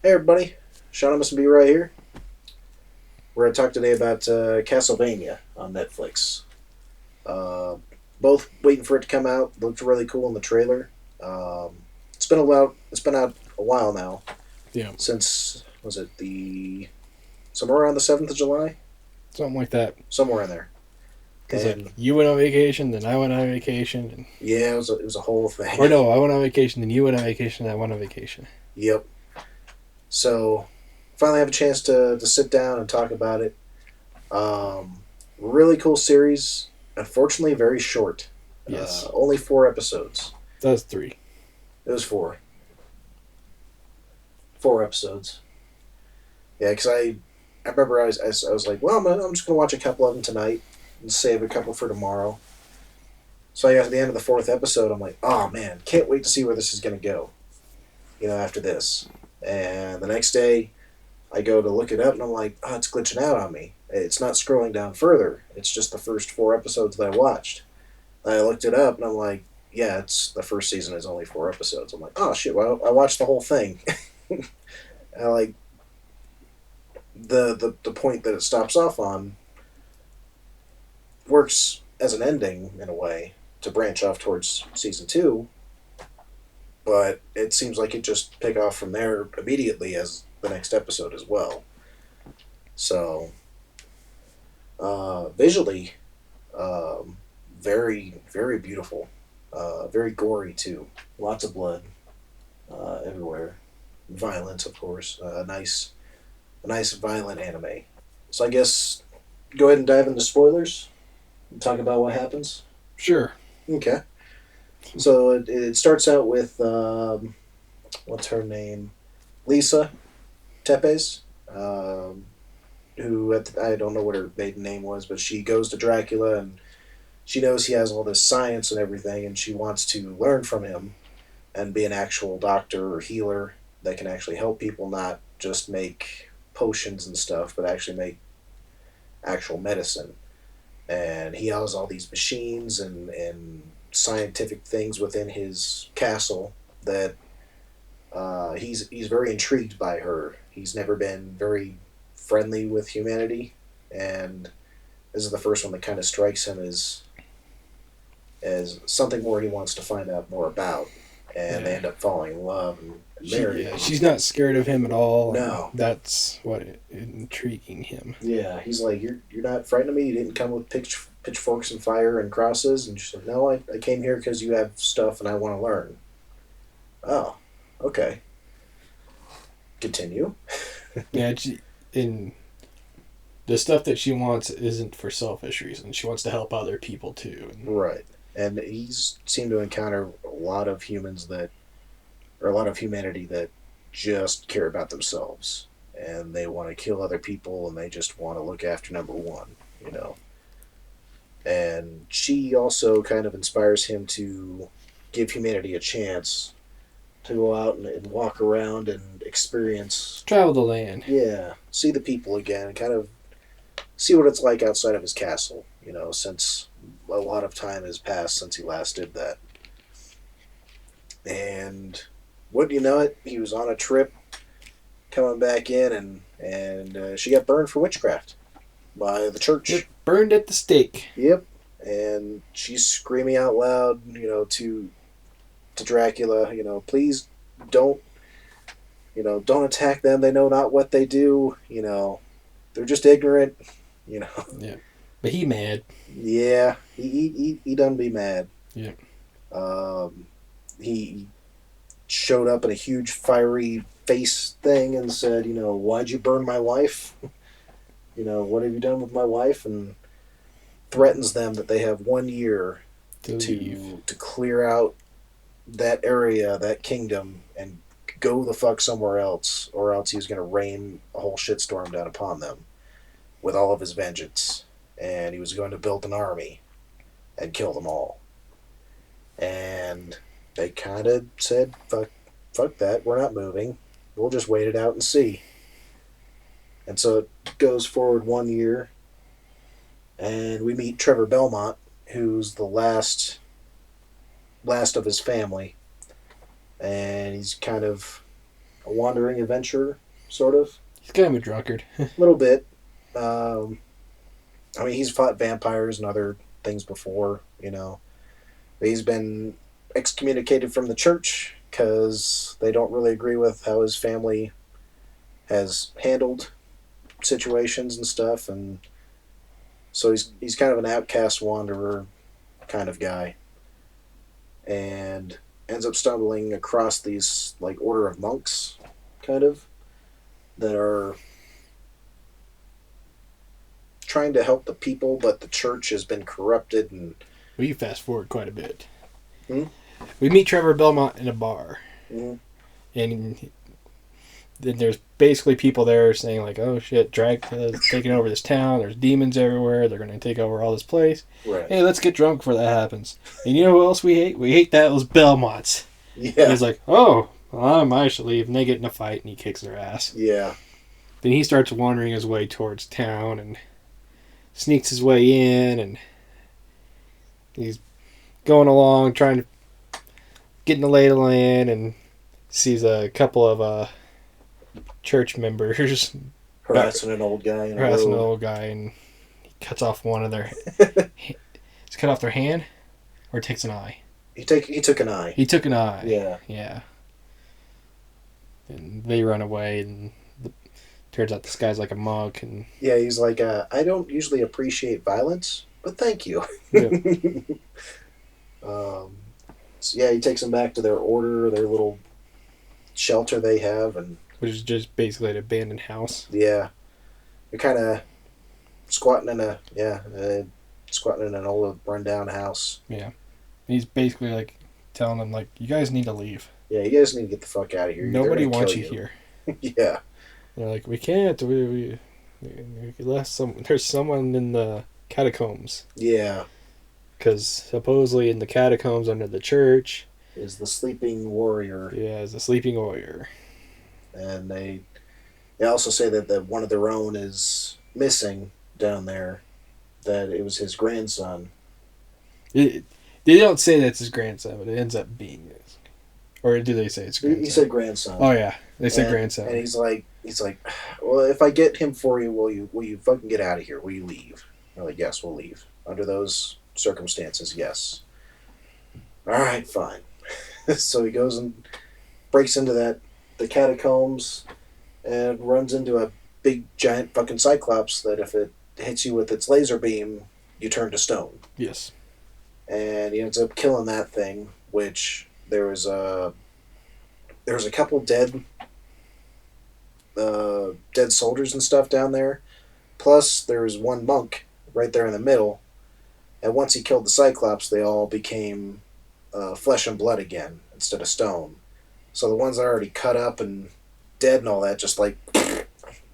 Hey everybody, Sean Must be right here. We're going to talk today about Castlevania on Netflix. Uh, Both waiting for it to come out. Looked really cool in the trailer. It's been a while. It's been out a while now Yeah, since was it the somewhere around the 7th of July, something like that. somewhere in there. Because like And you went on vacation, then I went on vacation, and yeah, it was a whole thing. or no, I went on vacation, then you went on vacation, then I went on vacation. Yep. So finally have a chance to sit down and talk about it. Really cool series. Unfortunately, very short. Yes, Only 4 episodes. that's three. It was four episodes. Yeah, because I remember I was like, well, I'm just gonna watch a couple of them tonight and save a couple for tomorrow. So I got to the end of the fourth episode. I'm like, oh man, can't wait to see where this is gonna go. After this, and the next day I go to look it up and I'm like, oh, it's glitching out on me. It's not scrolling down further. It's just the first 4 episodes that I watched. I looked it up and I'm like, yeah, it's the first season is only 4 episodes. I'm like, oh shit, well I watched the whole thing. I like the point that it stops off on works as an ending in a way to branch off towards season two, but it seems like it just pick off from there immediately as the next episode as well. So visually, um, very beautiful, very gory too. Lots of blood everywhere, violence of course. A nice violent anime. So I guess go ahead and dive into spoilers and talk about what happens. Sure. Okay. So it starts out with what's her name, Lisa Tepes, who I don't know what her maiden name was, but she goes to Dracula and she knows he has all this science and everything, and she wants to learn from him and be an actual doctor or healer that can actually help people, not just make potions and stuff, but actually make actual medicine. And he has all these machines and scientific things within his castle that he's very intrigued by her. He's never been very friendly with humanity, and this is the first one that kind of strikes him as something more he wants to find out more about. And they Yeah. end up falling in love and marrying. She's not scared of him at all, and No, that's what intriguing him. yeah, he's like, you're not frightened of me. You didn't come with pitchforks and fire and crosses. And she's like, no, I came here because you have stuff and I want to learn. Oh, okay. Continue. Yeah, in the stuff that she wants isn't for selfish reasons. She wants to help other people too. And Right. And he's seemed to encounter a lot of humans that, or a lot of humanity that just care about themselves and they want to kill other people and they just want to look after number one. And she also kind of inspires him to give humanity a chance to go out and walk around and experience, travel the land. yeah, see the people again, and kind of see what it's like outside of his castle, since a lot of time has passed since he last did that. And wouldn't you know it, he was on a trip coming back in, and she got burned for witchcraft by the Yep, church. burned at the stake. Yep. And she's screaming out loud, to Dracula, please don't, don't attack them. They know not what they do. They're just ignorant. You know, Yeah, but he mad. yeah, he done be mad. Yeah, Um, he showed up in a huge fiery face thing and said, why'd you burn my wife? What have you done with my wife? And threatens them that they have 1 year to leave. to clear out that area, that kingdom, and go the fuck somewhere else, or else he's going to rain a whole shitstorm down upon them with all of his vengeance. And he was going to build an army and kill them all. And they kind of said, fuck that, we're not moving. We'll just wait it out and see. And so it goes forward 1 year, and we meet Trevor Belmont, who's the last of his family, and he's kind of a wandering adventurer, sort of. He's kind of a drunkard. A little bit. Um, I mean, he's fought vampires and other things before, you know. But he's been excommunicated from the church because they don't really agree with how his family has handled situations and stuff, and so he's kind of an outcast wanderer kind of guy, and ends up stumbling across these like order of monks, kind of, that are trying to help the people, but the church has been corrupted and. We fast forward quite a bit. Hmm? We meet Trevor Belmont in a bar, Mm-hmm. and then there's basically people there saying like, "Oh shit, Dracula's taking over this town. There's demons everywhere. They're gonna take over all this place. Right. Hey, let's get drunk before that happens." And you know who else we hate? We hate those Belmonts. Yeah. And he's like, "Oh, well, I should leave." And they get in a fight, and he kicks their ass. Yeah. Then he starts wandering his way towards town and sneaks his way in, and he's going along trying to get in the lay of the land, and sees a couple of church members Harassing an old guy in a harassing an robe. old guy, and he cuts off one of their. He's cut off their hand, or takes an eye. He took an eye. He took an eye. Yeah. Yeah. And they run away, and turns out this guy's like a monk, and Yeah, he's like, I don't usually appreciate violence, but thank you. yeah, So yeah, he takes them back to their order, their little shelter they have, and which is just basically an abandoned house. yeah, they're kind of squatting in squatting in an old rundown house. Yeah. He's basically like telling them like, "You guys need to leave. Yeah, you guys need to get the fuck out of here. Nobody wants you here." Yeah. They're like, "We can't. We left some. There's someone in the catacombs." Yeah. Because supposedly in the catacombs under the church Is the sleeping warrior. yeah, is a sleeping warrior. And they also say that one of their own is missing down there, that it was his grandson. They don't say that's his grandson, but it ends up being his. Or do they say it's grandson? He said grandson. Oh yeah, they said and, grandson. And he's like, well, if I get him for you, will you fucking get out of here? Will you leave? They're like, yes, we'll leave. Under those circumstances, yes. All right, fine. So he goes and breaks into the catacombs and runs into a big giant fucking cyclops that if it hits you with its laser beam, you turn to stone. Yes. And he ends up killing that thing, which there was a couple dead soldiers and stuff down there. Plus, there was one monk right there in the middle. And once he killed the Cyclops, they all became flesh and blood again instead of stone. So the ones that are already cut up and dead and all that just like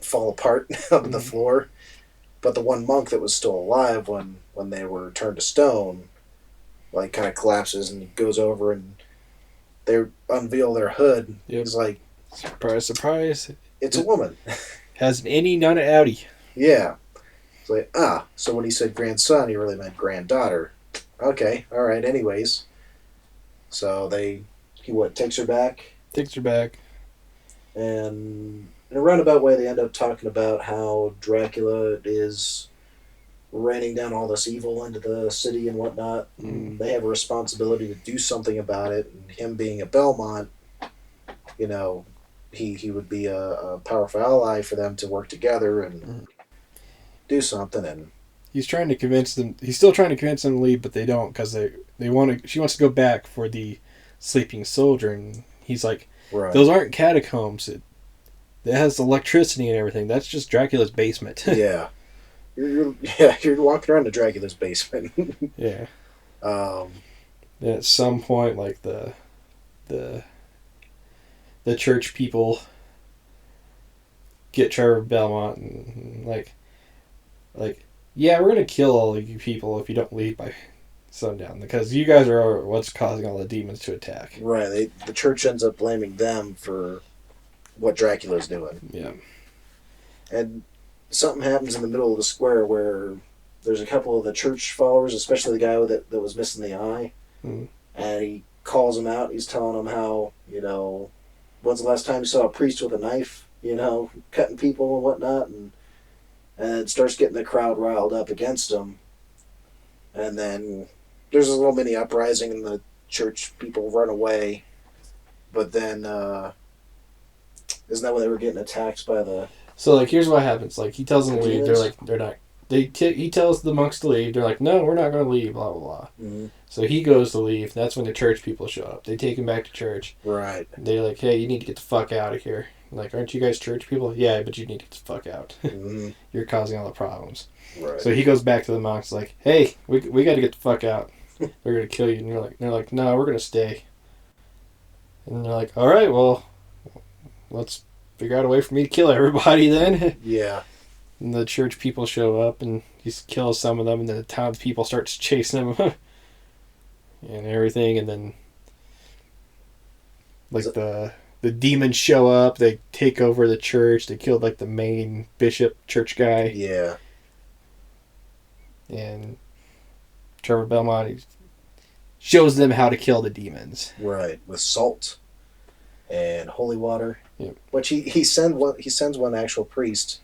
fall apart onto the floor. But the one monk that was still alive when they were turned to stone, like kind of collapses and goes over and they unveil their hood. Yep. He's like, surprise, surprise. it's a woman. Has an innie, not an outie. Yeah. It's like, so when he said grandson, he really meant granddaughter. Okay, all right, anyways. So he takes her back, Takes her back. and in a roundabout way, they end up talking about how Dracula is raining down all this evil into the city and whatnot. And they have a responsibility to do something about it. And him being a Belmont, he would be a powerful ally for them to work together and do something. And he's trying to convince them. He's still trying to convince them to leave, but they don't because they want to. She wants to go back for the sleeping soldier, and he's like, right. "Those aren't catacombs. It has electricity and everything. That's just Dracula's basement." Yeah. You're walking around to Dracula's basement. Yeah. Um, At some point, like the church people get Trevor Belmont and like, yeah, we're gonna kill all of you people if you don't leave by sundown because you guys are what's causing all the demons to attack. Right. The church ends up blaming them for what Dracula's doing. Yeah. And something happens in the middle of the square where there's a couple of the church followers, especially the guy that was missing the eye, and he calls them out. He's telling them how, when's the last time you saw a priest with a knife, cutting people and whatnot, and it starts getting the crowd riled up against him. And then there's a little mini uprising, and the church people run away. But then, isn't that when they were getting attacked by the So like, here's what happens. Like he tells them to leave. They're demons? like, they're not. He tells the monks to leave. They're like, no, we're not going to leave. Blah blah blah. Mm-hmm. So he goes to leave. That's when the church people show up. They take him back to church. Right. They're like, hey, you need to get the fuck out of here. I'm like, aren't you guys church people? Yeah, but you need to get the fuck out. Mm-hmm. You're causing all the problems. Right. So he goes back to the monks like, hey, we got to get the fuck out. They're going to kill you. And they're like, no, we're going to stay. And they're like, all right, well, let's figure out a way for me to kill everybody then. Yeah. And the church people show up and he kills some of them, and then the townspeople starts chasing him and everything, and then like the demons show up, they take over the church, they killed like the main bishop church guy. Yeah. And Trevor Belmont, he shows them how to kill the demons. Right. With salt and holy water. Yep. Which he sends one actual priest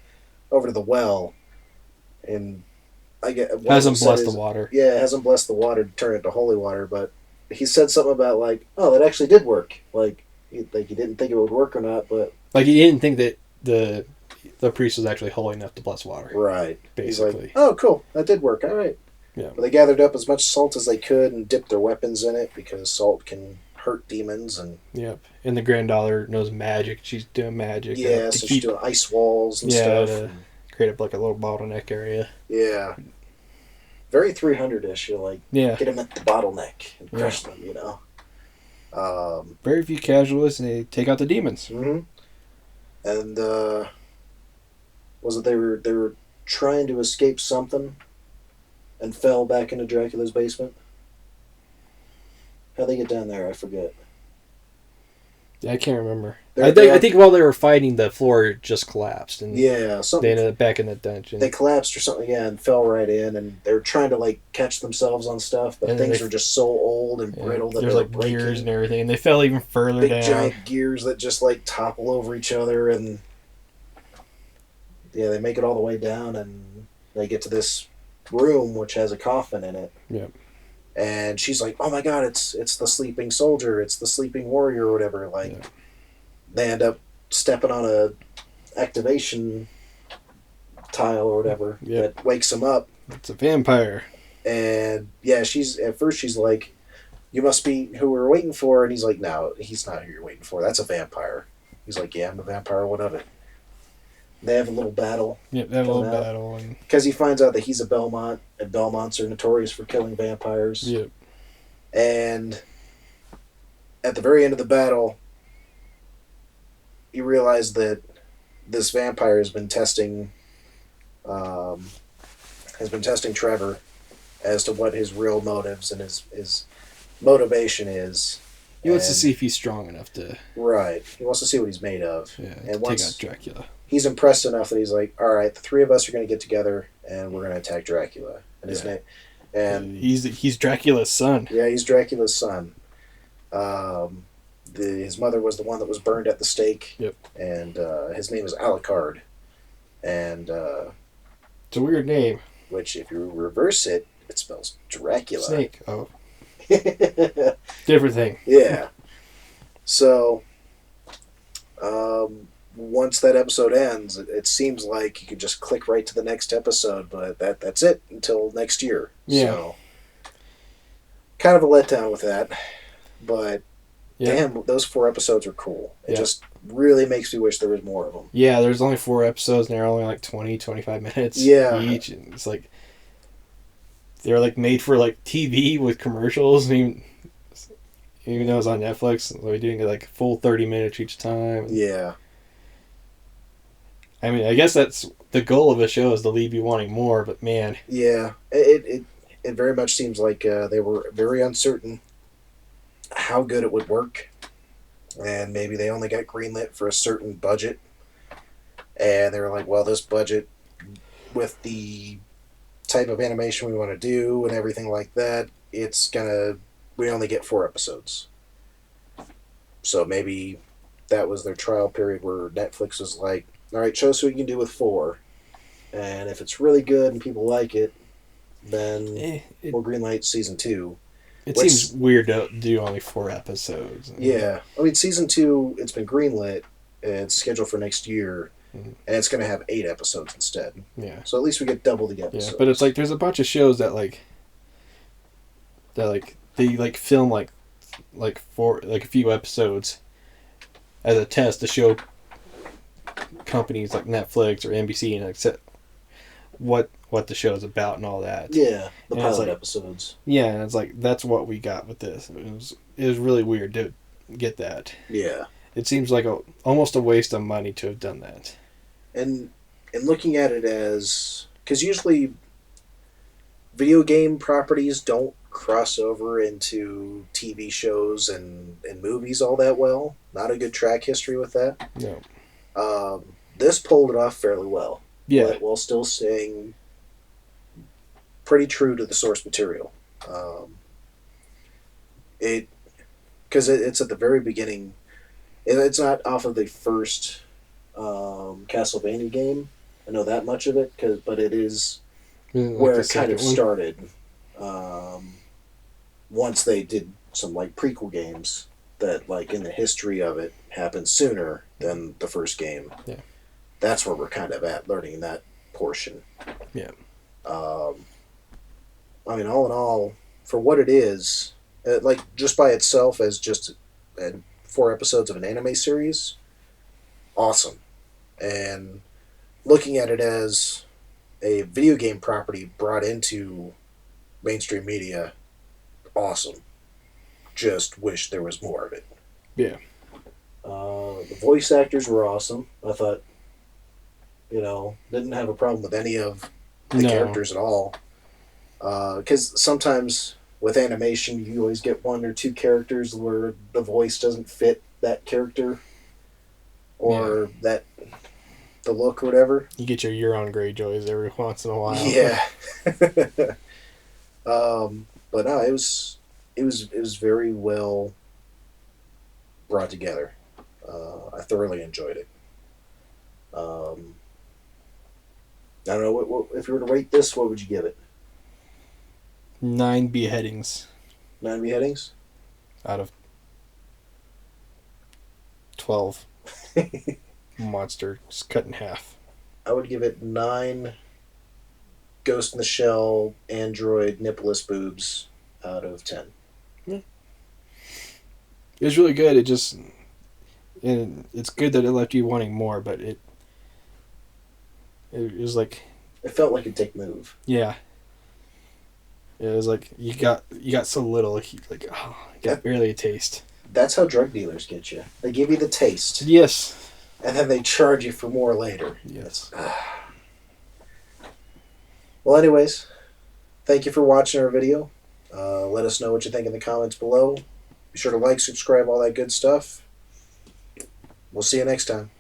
over to the well, and I get Has him bless the water. Yeah, has him bless the water to turn it to holy water. But he said something about like, oh, that actually did work. Like he didn't think it would work or not, but like he didn't think that the priest was actually holy enough to bless water. Right. Basically. He's like, oh, cool, that did work. All right. Yeah. But they gathered up as much salt as they could and dipped their weapons in it because salt can hurt demons. And yep. And the granddaughter knows magic. She's doing magic. Yeah, so she's doing ice walls and stuff. To create up like a little bottleneck area. Yeah. Very 300-ish. You're like, yeah, get them at the bottleneck and crush them, Very few casualties, and they take out the demons. Mm-hmm. And was it they were trying to escape something and fell back into Dracula's basement? How'd they get down there? I forget. Yeah, I can't remember. I think while they were fighting, the floor just collapsed, and yeah, something. They ended up back in the dungeon. They collapsed or something, yeah, and fell right in, and they were trying to like catch themselves on stuff, but things were just so old and brittle that there's they were like breaking. gears and everything, and they fell even further Big down. Giant gears that just like topple over each other, and yeah, they make it all the way down, and they get to this room which has a coffin in it. Yep. And she's like, "Oh my God, it's the sleeping soldier, it's the sleeping warrior, or whatever." Like, they end up stepping on a activation tile or whatever that wakes him up. It's a vampire. And yeah, at first she's like, "You must be who we're waiting for," and he's like, "No, he's not who you're waiting for. That's a vampire." He's like, "Yeah, I'm a vampire. What of it?" They have a little battle. Yep, they have a little battle. Because he finds out that he's a Belmont, and Belmonts are notorious for killing vampires. Yep. And at the very end of the battle, you realize that this vampire has been testing Trevor as to what his real motives and his motivation is. He wants to see if he's strong enough to... Right. He wants to see what he's made of. Yeah, and take out Dracula. He's impressed enough that he's like, all right, the three of us are going to get together and we're going to attack Dracula. And his name... And he's Dracula's son. Yeah, he's Dracula's son. His mother was the one that was burned at the stake. Yep. And his name is Alucard. And it's a weird name. Which, if you reverse it, it spells Dracula. Snake. Oh. Different thing. Yeah. So, once that episode ends, it seems like you could just click right to the next episode, but that's it until next year. Yeah. So, kind of a letdown with that, but damn, those 4 episodes are cool. It just really makes me wish there was more of them. Yeah, there's only 4 episodes, and they're only like 20, 25 minutes each, and it's like they're like made for like TV with commercials, and even though it's on Netflix, they're doing it like full 30 minutes each time. Yeah. I mean, I guess that's the goal of a show, is to leave you wanting more, but man. Yeah, it very much seems like they were very uncertain how good it would work, and maybe they only got greenlit for a certain budget, and they were like, well, this budget with the type of animation we want to do and everything like that, we only get 4 episodes. So maybe that was their trial period where Netflix was like, all right, show us what you can do with 4. And if it's really good and people like it, then Eh, it we'll greenlight season 2. it seems Which, weird to do only 4 episodes. yeah, I mean, season 2, it's been greenlit. It's scheduled for next year, Mhm. and it's going to have 8 episodes instead. Yeah, So at least we get double the yeah, episodes. but it's like there's a bunch of shows that they like film for like a few episodes as a test to show companies like Netflix or NBC and like what the show's about and all that. Yeah, the And it's pilot like, episodes. yeah, and it's like that's what we got with this. It was really weird to get that. Yeah. It seems like almost a waste of money to have done that. And looking at it as, because usually video game properties don't cross over into TV shows and movies all that well. Not a good track history with that. No. This pulled it off fairly well. Yeah. While still staying pretty true to the source material. It because it's at the very beginning. It's not off of the first Castlevania game. I know that much of it, but it is where it kind of started. Once they did some like prequel games that, like, in the history of it, happened sooner than the first game. Yeah. That's where we're kind of at, learning that portion. Yeah. I mean, all in all, for what it is, like just by itself as just 4 episodes of an anime series, awesome. And looking at it as a video game property brought into mainstream media, awesome. Just wish there was more of it. Yeah. The voice actors were awesome. I thought, didn't have a problem with any of the characters at all. Because sometimes with animation, you always get 1 or 2 characters where the voice doesn't fit that character or the look or whatever. You get your Euron Greyjoys every once in a while. Yeah. But no, it was very well brought together. I thoroughly enjoyed it. I don't know what if you were to rate this, what would you give it? 9 beheadings 9 beheadings out of 12. Monster just cut in half. I would give it 9 Ghost in the Shell android nippleless boobs out of 10. Yeah. It was really good. And it's good that it left you wanting more, but it was like, It felt like a dick move. yeah. It was like you got so little, you got barely a taste. That's how drug dealers get you. They give you the taste, Yes. and then they charge you for more later. Yes. Well, anyways, thank you for watching our video. Let us know what you think in the comments below. Be sure to like, subscribe, all that good stuff. We'll see you next time.